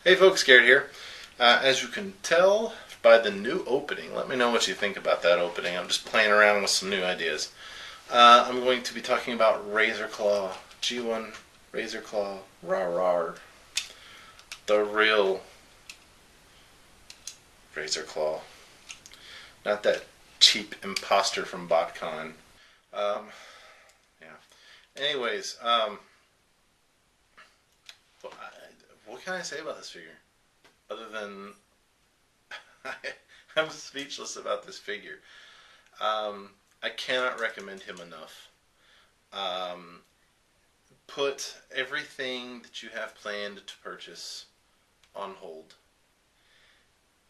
Hey folks, Garrett here. As you can tell by the new opening, let me know what you think about that opening. I'm just playing around with some new ideas. I'm going to be talking about Razorclaw, G1 Razorclaw, rawr, the real Razorclaw, not that cheap imposter from BotCon. Um, yeah. Anyways, what can I say about this figure? Other than I'm speechless about this figure. I cannot recommend him enough. Put everything that you have planned to purchase on hold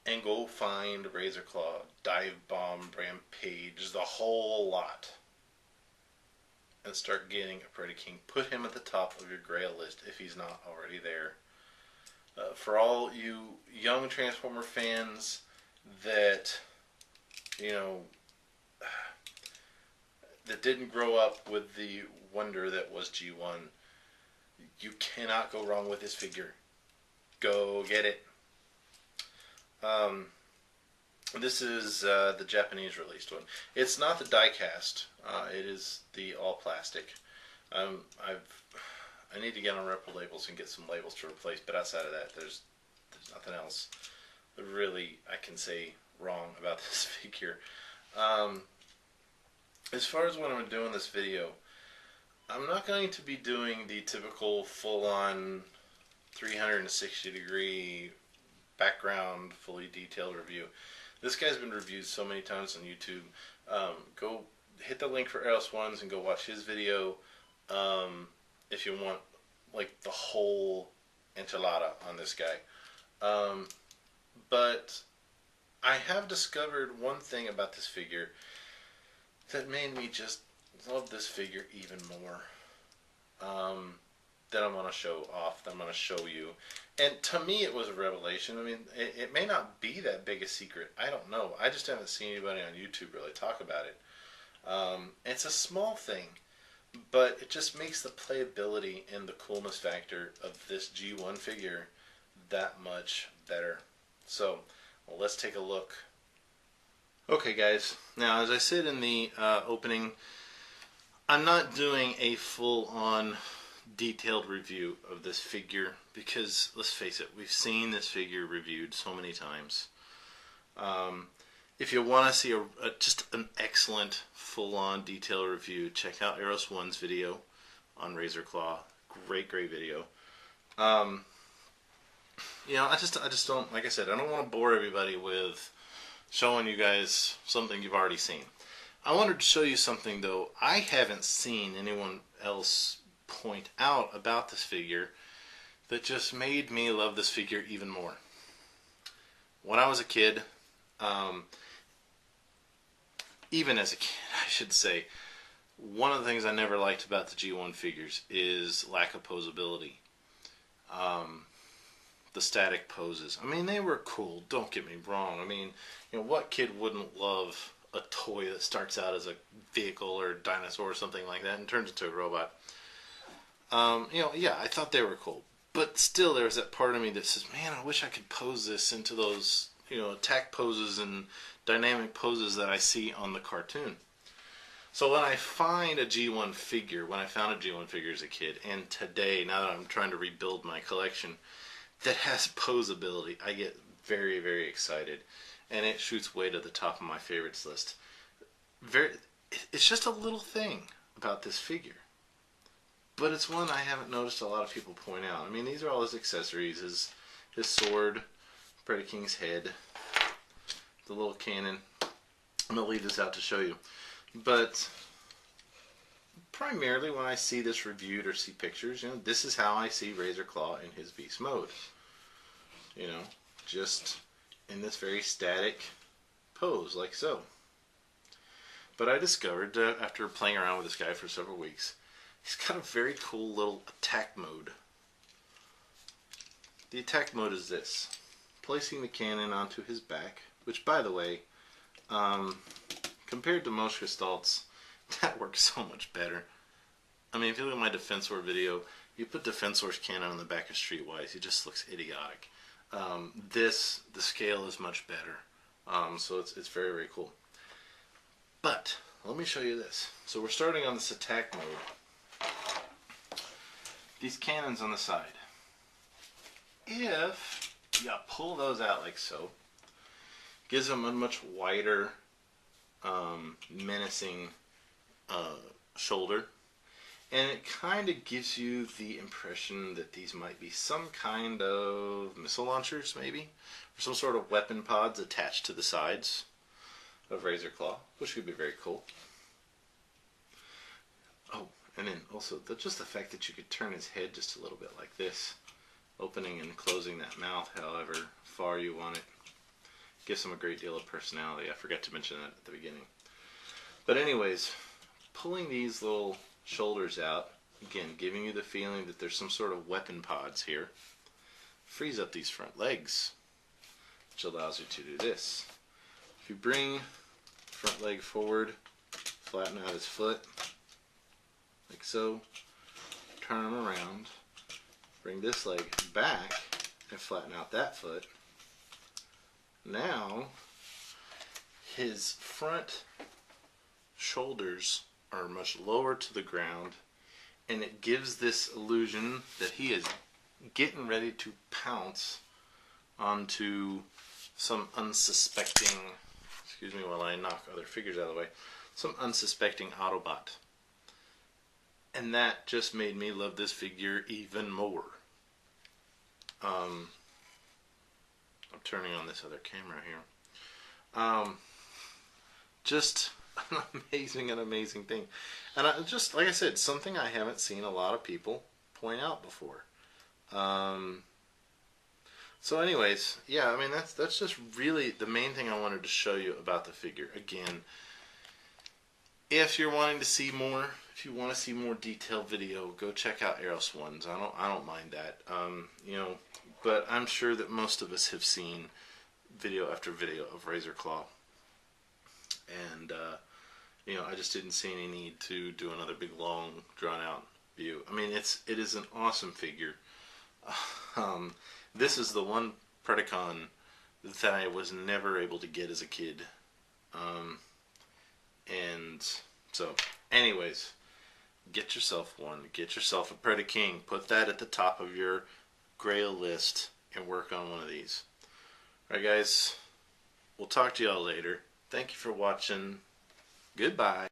and go find Razorclaw, Dive Bomb, Rampage, the whole lot, and start getting a Predaking. Put him at the top of your grail list if he's not already there. For all you young Transformer fans that, that didn't grow up with the wonder that was G1, you cannot go wrong with this figure. Go get it. This is the Japanese released one. It's not the die-cast. It is the all-plastic. I need to get on Repro Labels and get some labels to replace, but outside of that, there's nothing else really I can say wrong about this figure. As far as what I'm doing in this video, I'm not going to be doing the typical full-on 360-degree background, fully detailed review. This guy's been reviewed so many times on YouTube. Go hit the link for Eros Ones and go watch his video. If you want like the whole enchilada on this guy. But I have discovered one thing about this figure that made me just love this figure even more. That I'm going to show off, that I'm going to show you. And to me it was a revelation. I mean, it may not be that big a secret. I don't know. I just haven't seen anybody on YouTube really talk about it. It's a small thing, but it just makes the playability and the coolness factor of this G1 figure that much better. So, well, let's take a look. Okay guys, now as I said in the opening, I'm not doing a full-on detailed review of this figure because, let's face it, we've seen this figure reviewed so many times. If you want to see just an excellent full-on detailed review, check out Eros One's video on Razorclaw. Great video. I just don't, like I said, I don't want to bore everybody with showing you guys something you've already seen. I wanted to show you something though I haven't seen anyone else point out about this figure that just made me love this figure even more. When I was a kid, even as a kid, I should say, one of the things I never liked about the G1 figures is lack of posability. The static poses. I mean, they were cool, don't get me wrong. I mean, what kid wouldn't love a toy that starts out as a vehicle or a dinosaur or something like that and turns into a robot? Yeah, I thought they were cool. But still, there was that part of me that says, man, I wish I could pose this into those, attack poses and dynamic poses that I see on the cartoon. So when I find a G1 figure, when I found a G1 figure as a kid, and today, now that I'm trying to rebuild my collection, that has posability, I get very, very excited. And it shoots way to the top of my favorites list. It's just a little thing about this figure. But it's one I haven't noticed a lot of people point out. I mean, these are all his accessories. His sword, Predaking's head, the little cannon. I'm going to leave this out to show you. But primarily when I see this reviewed or see pictures, this is how I see Razorclaw in his beast mode. Just in this very static pose, like so. But I discovered, after playing around with this guy for several weeks, he's got a very cool little attack mode. The attack mode is this. Placing the cannon onto his back, which, by the way, compared to most Gestalts, that works so much better. I mean, if you look at my Defensor video, you put Defensor's cannon on the back of Streetwise, it just looks idiotic. The scale is much better. So it's very, very cool. But let me show you this. So we're starting on this attack mode. These cannons on the side. If you pull those out like so, gives them a much wider, menacing shoulder. And it kind of gives you the impression that these might be some kind of missile launchers, maybe? Or some sort of weapon pods attached to the sides of Razorclaw, which would be very cool. Oh, and then also, just the fact that you could turn his head just a little bit like this, opening and closing that mouth however far you want it, gives him a great deal of personality. I forgot to mention that at the beginning. But anyways, pulling these little shoulders out, again giving you the feeling that there's some sort of weapon pods here, frees up these front legs, which allows you to do this. If you bring front leg forward, flatten out his foot like so, turn him around, bring this leg back and flatten out that foot. Now his front shoulders are much lower to the ground, and it gives this illusion that he is getting ready to pounce onto some unsuspecting, excuse me while I knock other figures out of the way, some unsuspecting Autobot. And that just made me love this figure even more. I'm turning on this other camera here. Just an amazing thing. And just like I said, something I haven't seen a lot of people point out before. So anyways, yeah, I mean that's just really the main thing I wanted to show you about the figure. Again, if you're wanting to see more, if you want to see more detailed video, go check out Eros Ones. I don't mind that. You know, but I'm sure that most of us have seen video after video of Razorclaw. And you know, I just didn't see any need to do another big, long, drawn-out view. I mean, it is an awesome figure. This is the one Predacon that I was never able to get as a kid. And so, anyways, get yourself one. Get yourself a Predaking. Put that at the top of your Grail list and work on one of these. Alright, guys. We'll talk to y'all later. Thank you for watching. Goodbye.